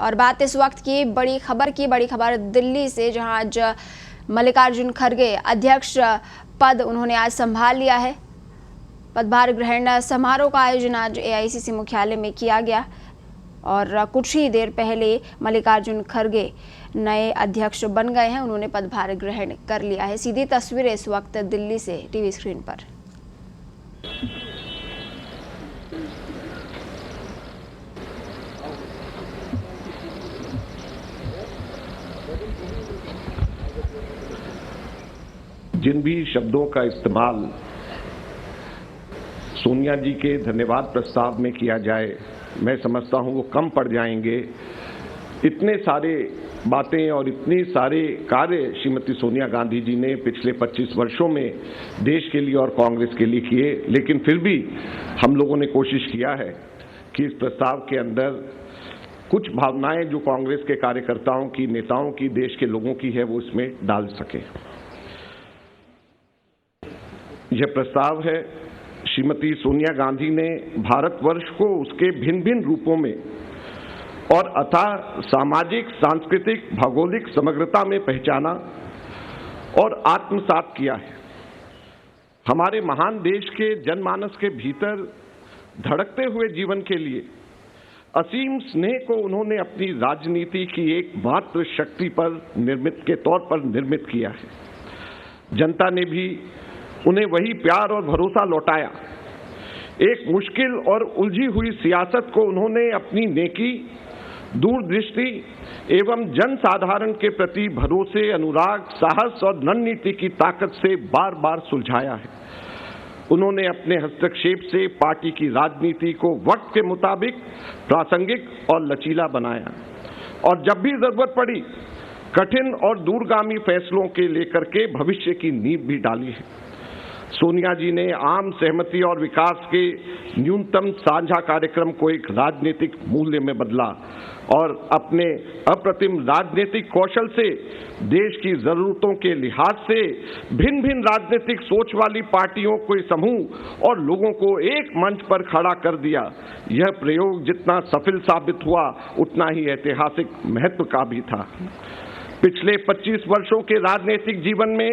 और बात इस वक्त की बड़ी खबर दिल्ली से, जहां आज मल्लिकार्जुन खड़गे अध्यक्ष पद उन्होंने आज संभाल लिया है। पदभार ग्रहण समारोह का आयोजन आज एआईसीसी मुख्यालय में किया गया और कुछ ही देर पहले मल्लिकार्जुन खड़गे नए अध्यक्ष बन गए हैं। उन्होंने पदभार ग्रहण कर लिया है। सीधी तस्वीरें इस वक्त दिल्ली से टीवी स्क्रीन पर। जिन भी शब्दों का इस्तेमाल सोनिया जी के धन्यवाद प्रस्ताव में किया जाए, मैं समझता हूं वो कम पड़ जाएंगे। इतने सारे बातें और इतने सारे कार्य श्रीमती सोनिया गांधी जी ने पिछले 25 वर्षों में देश के लिए और कांग्रेस के लिए किए, लेकिन फिर भी हम लोगों ने कोशिश किया है कि इस प्रस्ताव के अंदर कुछ भावनाएं जो कांग्रेस के कार्यकर्ताओं की, नेताओं की, देश के लोगों की है, वो इसमें डाल सके। यह प्रस्ताव है, श्रीमती सोनिया गांधी ने भारतवर्ष को उसके भिन्न भिन्न रूपों में और अथाह सामाजिक, सांस्कृतिक, भौगोलिक समग्रता में पहचाना और आत्मसात किया है। हमारे महान देश के जनमानस के भीतर धड़कते हुए जीवन के लिए असीम स्नेह को उन्होंने अपनी राजनीति की एकमात्र शक्ति पर के तौर पर निर्मित किया है। जनता ने भी उन्हें वही प्यार और भरोसा लौटाया। एक मुश्किल और उलझी हुई सियासत को उन्होंने अपनी नेकी, दूरदृष्टि एवं जनसाधारण के प्रति भरोसे, अनुराग, साहस और रणनीति की ताकत से बार बार सुलझाया है। उन्होंने अपने हस्तक्षेप से पार्टी की राजनीति को वक्त के मुताबिक प्रासंगिक और लचीला बनाया और जब भी जरूरत पड़ी कठिन और दूरगामी फैसलों के लेकर के भविष्य की नींव भी डाली है। सोनिया जी ने आम सहमति और विकास के न्यूनतम साझा कार्यक्रम को एक राजनीतिक मूल्य में बदला और अपने अप्रतिम राजनीतिक कौशल से देश की जरूरतों के लिहाज से भिन्न भिन्न राजनीतिक सोच वाली पार्टियों के समूह और लोगों को एक मंच पर खड़ा कर दिया। यह प्रयोग जितना सफल साबित हुआ, उतना ही ऐतिहासिक महत्व का भी था। पिछले 25 वर्षों के राजनीतिक जीवन में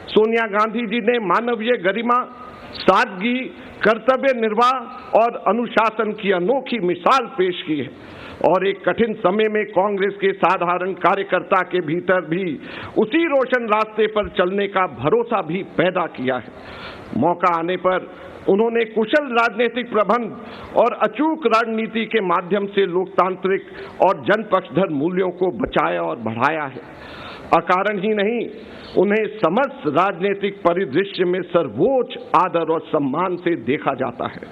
सोनिया गांधी जी ने मानवीय गरिमा, सादगी, कर्तव्य निर्वाह और अनुशासन की अनोखी मिसाल पेश की है और एक कठिन समय में कांग्रेस के साधारण कार्यकर्ता के भीतर भी उसी रोशन रास्ते पर चलने का भरोसा भी पैदा किया है। मौका आने पर उन्होंने कुशल राजनीतिक प्रबंध और अचूक रणनीति के माध्यम से लोकतांत्रिक और जनपक्षधर मूल्यों को बचाया और बढ़ाया है। अकारण ही नहीं, उन्हें समस्त राजनीतिक परिदृश्य में सर्वोच्च आदर और सम्मान से देखा जाता है।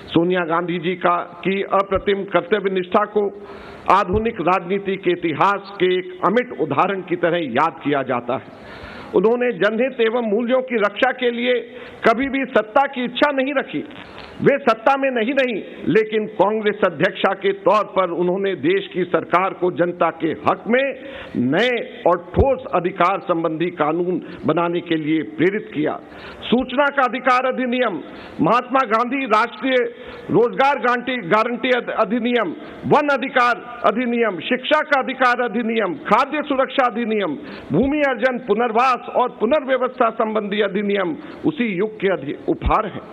सोनिया गांधी जी की अप्रतिम कर्तव्य निष्ठा को आधुनिक राजनीति के इतिहास के एक अमिट उदाहरण की तरह याद किया जाता है। उन्होंने जनहित एवं मूल्यों की रक्षा के लिए कभी भी सत्ता की इच्छा नहीं रखी। वे सत्ता में नहीं रही, लेकिन कांग्रेस अध्यक्षा के तौर पर उन्होंने देश की सरकार को जनता के हक में नए और ठोस अधिकार संबंधी कानून बनाने के लिए प्रेरित किया। सूचना का अधिकार अधिनियम, महात्मा गांधी राष्ट्रीय रोजगार गारंटी अधिनियम, वन अधिकार अधिनियम, शिक्षा का अधिकार अधिनियम, खाद्य सुरक्षा अधिनियम, भूमि अर्जन, पुनर्वास और पुनर्व्यवस्था संबंधी अधिनियम उसी युग के उपहार हैं।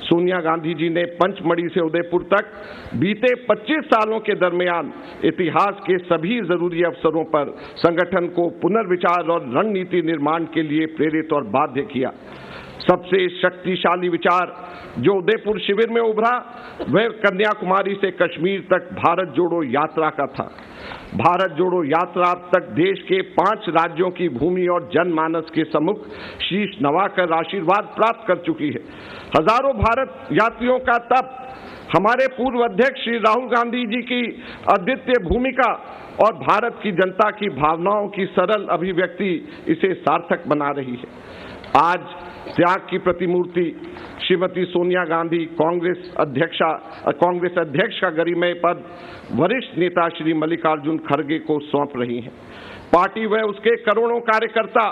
सोनिया गांधी जी ने पंचमढ़ी से उदयपुर तक बीते 25 सालों के दरमियान इतिहास के सभी जरूरी अवसरों पर संगठन को पुनर्विचार और रणनीति निर्माण के लिए प्रेरित और बाध्य किया। सबसे शक्तिशाली विचार जो उदयपुर शिविर में उभरा, वह कन्याकुमारी से कश्मीर तक भारत जोड़ो यात्रा का था। भारत जोड़ो यात्रा अब तक देश के 5 राज्यों की भूमि और जनमानस के सम्मुख शीश नवाकर आशीर्वाद प्राप्त कर चुकी है। हजारों भारत यात्रियों का तप, हमारे पूर्व अध्यक्ष श्री राहुल गांधी जी की अद्वितीय भूमिका और भारत की जनता की भावनाओं की सरल अभिव्यक्ति इसे सार्थक बना रही है। आज त्याग की प्रतिमूर्ति श्रीमती सोनिया गांधी कांग्रेस अध्यक्ष का गरिमय पद वरिष्ठ नेता श्री मल्लिकार्जुन खड़गे को सौंप रही हैं। पार्टी व उसके करोड़ों कार्यकर्ता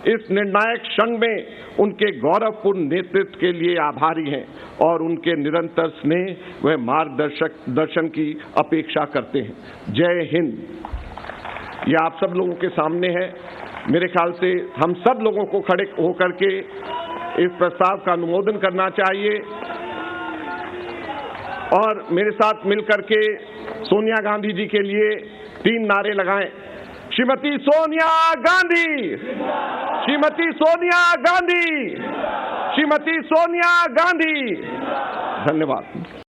इस निर्णायक क्षण में उनके गौरवपूर्ण नेतृत्व के लिए आभारी हैं और उनके निरंतर स्नेह व मार्गदर्शन की अपेक्षा करते हैं। जय हिंद। यह आप सब लोगों के सामने है। मेरे ख्याल से हम सब लोगों को खड़े होकर के इस प्रस्ताव का अनुमोदन करना चाहिए और मेरे साथ मिलकर के सोनिया गांधी जी के लिए 3 नारे लगाएं। श्रीमती सोनिया गांधी, श्रीमती सोनिया गांधी, श्रीमती सोनिया गांधी। धन्यवाद।